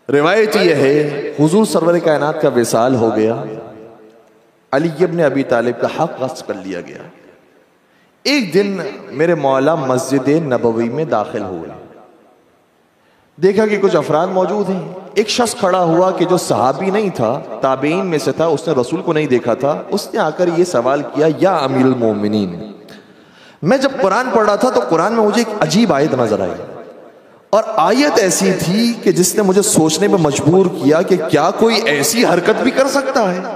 रिवायत यह है हुजूर सरवर कायनात का विसाल हो गया, अली इब्न अबी तालिब का हक गस्ब कर लिया गया। एक दिन मेरे मौला मस्जिद नबवी में दाखिल हुए, देखा कि कुछ अफराद मौजूद हैं। एक शख्स खड़ा हुआ कि जो सहाबी नहीं था, ताबीन में से था, उसने रसूल को नहीं देखा था। उसने आकर ये सवाल किया, या अमीरुल मोमिनीन, मैं जब कुरान पढ़ रहा था तो कुरान में मुझे एक अजीब आयत नजर आई, और आयत ऐसी थी कि जिसने मुझे सोचने पर मजबूर किया कि क्या कोई ऐसी हरकत भी कर सकता है।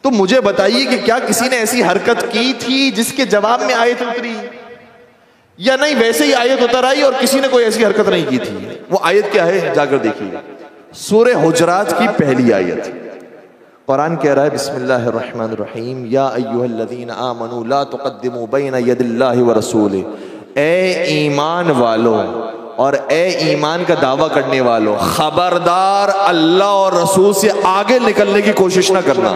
तो मुझे बताइए कि क्या किसी ने ऐसी हरकत की थी जिसके जवाब में आयत उतरी, या नहीं वैसे ही आयत उतर आई और किसी ने कोई ऐसी हरकत नहीं की थी। वो आयत क्या है जाकर देखिए, सूरह हुजरात की पहली आयत। कुरान कह रहा है बिस्मिल्लाहिर्रहमानिर्रहीम, या अय्युहल्लज़ीना आमनू ला तुक़द्दिमू बैना यदिल्लाहि व रसूलिही, ए ईमान वालों और ए ईमान का दावा करने वालों, खबरदार अल्लाह और रसूल से आगे निकलने की कोशिश ना करना।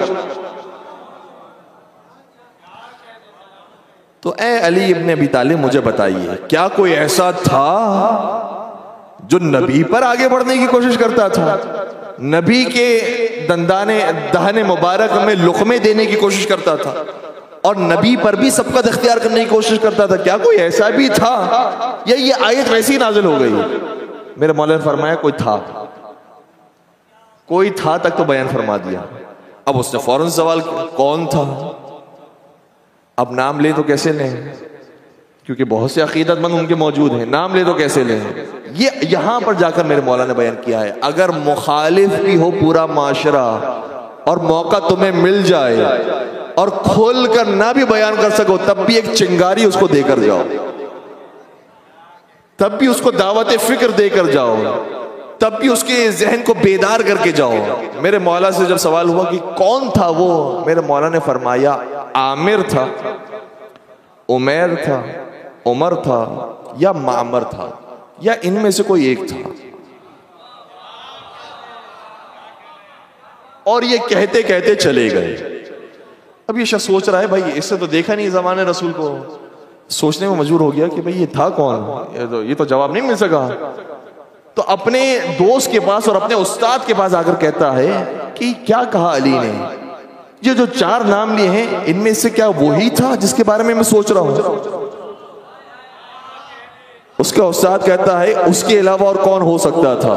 तो ए अली इब्न अबी तालिब, मुझे बताइए क्या कोई ऐसा था जो नबी पर आगे बढ़ने की कोशिश करता था, नबी के दहने मुबारक में लुक़मे देने की कोशिश करता था और नबी पर भी सबकत इख्तियार करने की कोशिश करता था? क्या कोई ऐसा भी था, या ये आयत वैसी नाजिल हो गई? मेरे मौला ने फरमाया कोई था तक तो बयान फरमा दिया। अब उसने फौरन सवाल किया, कौन था? अब नाम ले तो कैसे लें, क्योंकि बहुत से अकीदतमंद उनके मौजूद हैं, नाम ले तो कैसे लें? ये यहां पर जाकर मेरे मौला ने बयान किया है, अगर मुखालिफ भी हो पूरा माशरा और मौका तुम्हें मिल जाए और खोल कर ना भी बयान कर सको, तब भी एक चिंगारी उसको देकर जाओ, तब भी उसको दावत फिक्र देकर जाओ, तब भी उसके जहन को बेदार करके जाओ। मेरे मौला से जब सवाल हुआ कि कौन था वो, मेरे मौला ने फरमाया आमिर था, उमैर था, उमर था, या मामर था, या इनमें से कोई एक था। और ये कहते कहते चले गए। अब ये शख्स सोच रहा है, भाई इससे तो देखा नहीं ज़माने रसूल को, सोचने में मजबूर हो गया कि भाई ये था कौन, ये तो जवाब नहीं मिल सका। तो अपने दोस्त के पास और अपने उस्ताद के पास आकर कहता है कि क्या कहा अली ने, ये जो चार नाम लिए हैं इनमें से क्या वही था जिसके बारे में मैं सोच रहा हूं? उसका उस्ताद कहता है उसके अलावा और कौन हो सकता था?